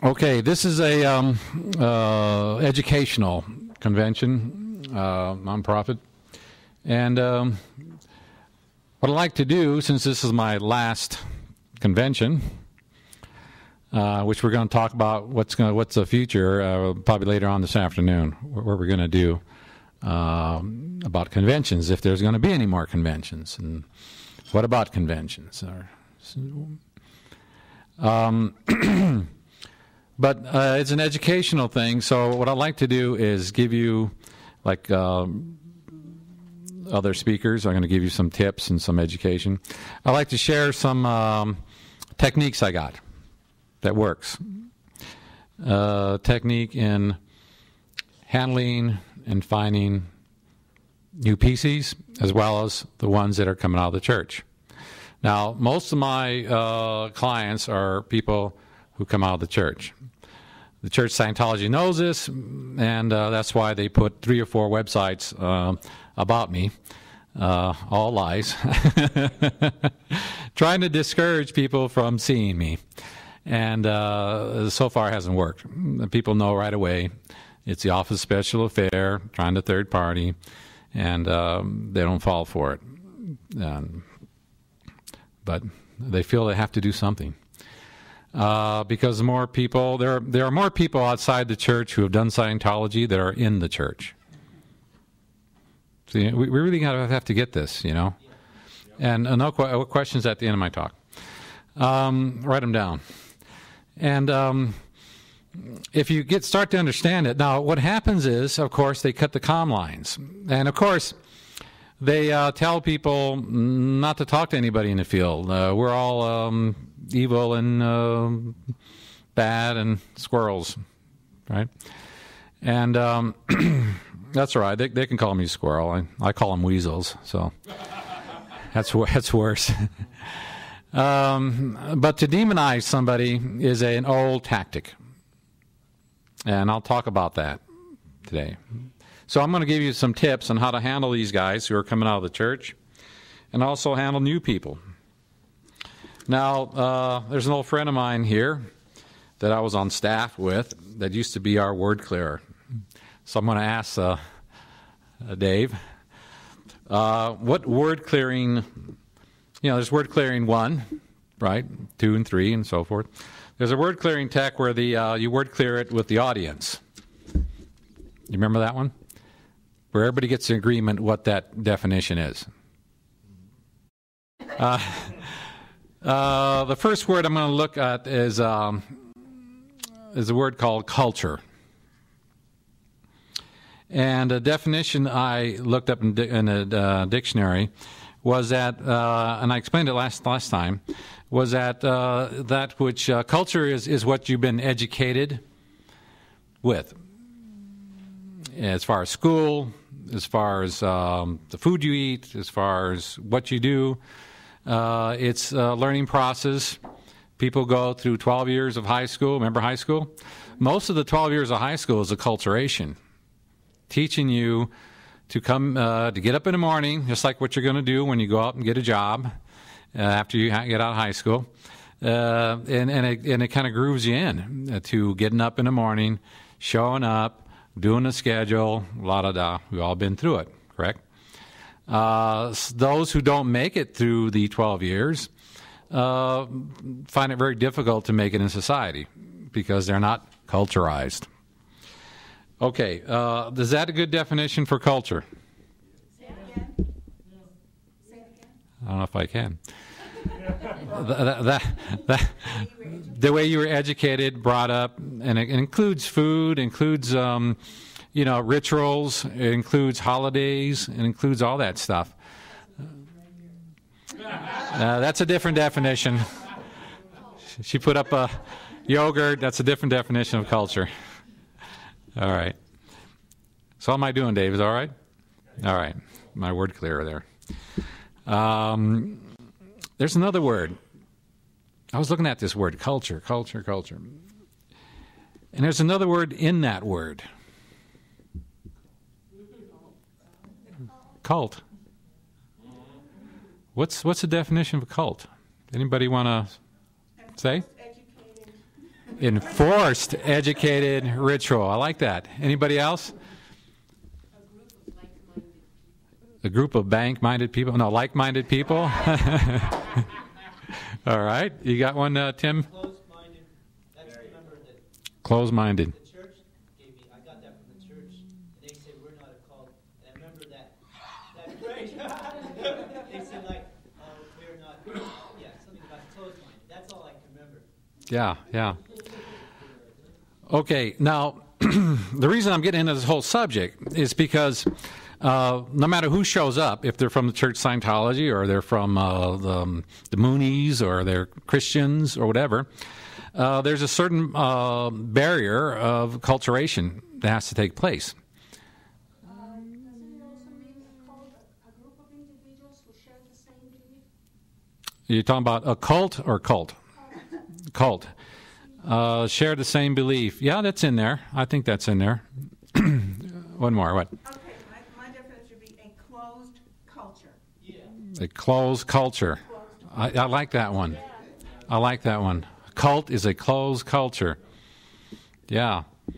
Okay, this is a educational convention, nonprofit, and what I'd like to do, since this is my last convention, which we're going to talk about what's the future, probably later on this afternoon, what we're going to do about conventions, if there's going to be any more conventions, and what about conventions? But it's an educational thing, so what I'd like to do is give you, like other speakers, I'm going to give you some tips and some education. I'd like to share some techniques I got that works. Technique in handling and finding new PCs, as well as the ones that are coming out of the church. Now, most of my clients are people who come out of the church. The Church Scientology knows this, and that's why they put 3 or 4 websites about me, all lies, trying to discourage people from seeing me. And so far it hasn't worked. People know right away it's the Office of Special Affair, trying to third party, and they don't fall for it. But they feel they have to do something. Because more people, there are more people outside the church who have done Scientology that are in the church. So we really have to get this, you know. And no questions at the end of my talk. Write them down. And if you start to understand it, now what happens is, of course, they cut the comm lines, and of course, they tell people not to talk to anybody in the field. We're all evil and bad and squirrels, right? And that's all right. They can call me squirrel. I call them weasels, so that's worse. But to demonize somebody is an old tactic, and I'll talk about that today. So I'm going to give you some tips on how to handle these guys who are coming out of the church, and also handle new people. Now, there's an old friend of mine here that I was on staff with that used to be our word clearer. So I'm going to ask Dave, what word clearing, there's word clearing 1, right, 2 and 3 and so forth. There's a word clearing tech where you word clear it with the audience. You remember that one? Where everybody gets an agreement what that definition is. The first word I'm going to look at is a word called culture. And a definition I looked up in a dictionary was that, and I explained it last time, was that that which culture is what you've been educated with. As far as school, as far as the food you eat, as far as what you do, it's a learning process. People go through 12 years of high school. Remember high school? Most of the 12 years of high school is acculturation, teaching you to come to get up in the morning, just like what you're going to do when you go out and get a job after you get out of high school, and it kind of grooves you in to getting up in the morning, showing up, doing a schedule, la-da-da. We've all been through it, correct? Those who don't make it through the 12 years find it very difficult to make it in society because they're not culturized. Okay, is that a good definition for culture? Say it again. Say it again. I don't know if I can. The way you were educated, brought up, and it includes food, includes rituals, it includes holidays, it includes all that stuff. That's a different definition. She put up a yogurt. That's a different definition of culture. All right. So how am I doing, Dave? Is all right? All right. My word clearer there. There's another word. I was looking at this word, culture. And there's another word in that word. Cult. What's the definition of a cult? Anybody want to say? Educated. Enforced educated ritual. I like that. Anybody else? A group of bank-minded people? No, like-minded people? All right. You got one, Tim? Closed-minded. That's remember that Closed-minded. the church gave me. I got that from the church. And they said we're not a cult. And I remember that phrase. They said like, we're not. Yeah, something about closed-minded. That's all I can remember. Yeah, yeah. Okay, now, the reason I'm getting into this whole subject is because no matter who shows up, if they're from the Church Scientology or they're from the Moonies or they're Christians or whatever, there's a certain barrier of acculturation that has to take place. Doesn't it also mean a group of individuals who share the same belief? You're talking about a cult or cult? Cult. Share the same belief. Yeah, that's in there. I think that's in there. One more. What? Okay, my definition would be a closed culture. Yeah. A closed culture. I like that one. I like that one. Cult is a closed culture. Yeah. You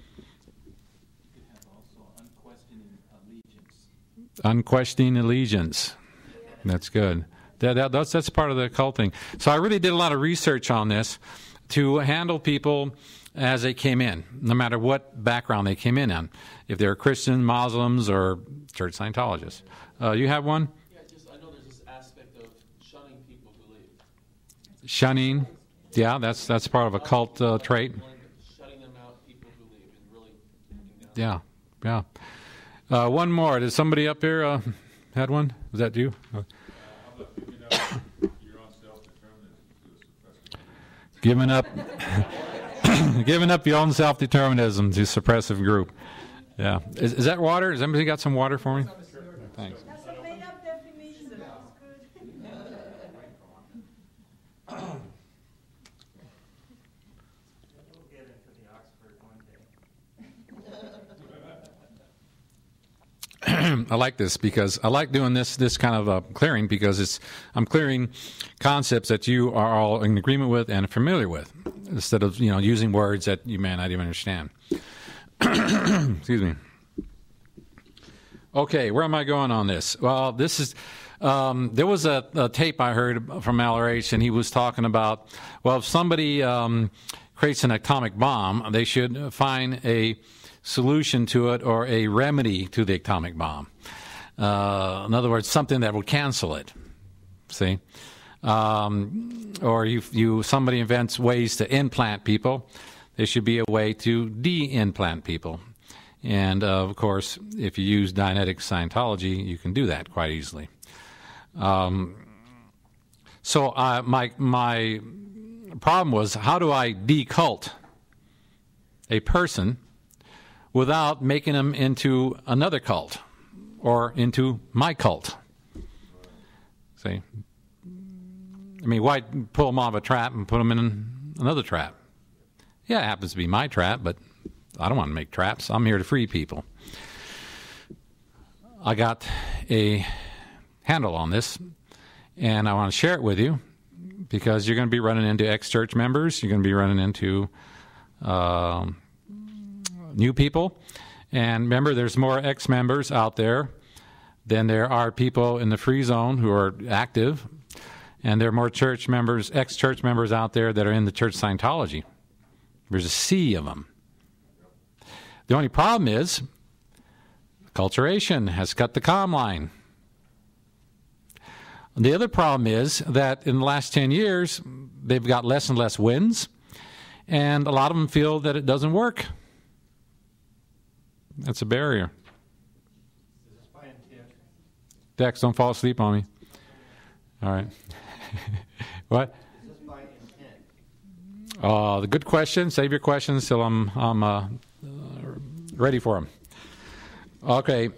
could have also unquestioning allegiance. Unquestioning allegiance. That's good. That's part of the cult thing. So I really did a lot of research on this to handle people as they came in, no matter what background they came in on, if they're Christian, Muslims, or Church Scientologists. You have one? Yeah, I know there's this aspect of shunning people who leave. Shunning. Yeah, that's part of a cult trait. Shutting them out, people who leave, and really looking down. Yeah. One more. Did somebody up here had one? Was that you? How about giving up your own self-determinism to a suppressive group? Giving up your own self-determinism to suppressive group. Yeah. Is that water? Has anybody got some water for me? Thanks. That's a made-up definition. That's good. We'll get into the Oxford one day. I like this because I like doing this kind of clearing because I'm clearing concepts that you are all in agreement with and familiar with, instead of using words that you may not even understand. Excuse me. Okay, where am I going on this? Well, this is there was a tape I heard from LRH, and he was talking about, well, if somebody creates an atomic bomb, they should find a solution to it or a remedy to the atomic bomb. In other words, something that will cancel it. See? Or somebody invents ways to implant people, there should be a way to de-implant people. And, of course, if you use Dianetic Scientology, you can do that quite easily. So my problem was, how do I decult a person without making them into another cult or into my cult? See? I mean, why pull them out of a trap and put them in another trap? Yeah, it happens to be my trap, but I don't want to make traps. I'm here to free people. I got a handle on this, and I want to share it with you because you're going to be running into ex-church members. You're going to be running into new people. And remember, there's more ex-members out there than there are people in the free zone who are active. And there are more church members, ex-church members out there that are in the Church Scientology. There's a sea of them. The only problem is acculturation has cut the comm line. The other problem is that in the last 10 years, they've got less and less wins, and a lot of them feel that it doesn't work. That's a barrier. Is this by intent? Dex, don't fall asleep on me. All right. What? Is this by intent? The good question. Save your questions till I'm ready for them. Okay.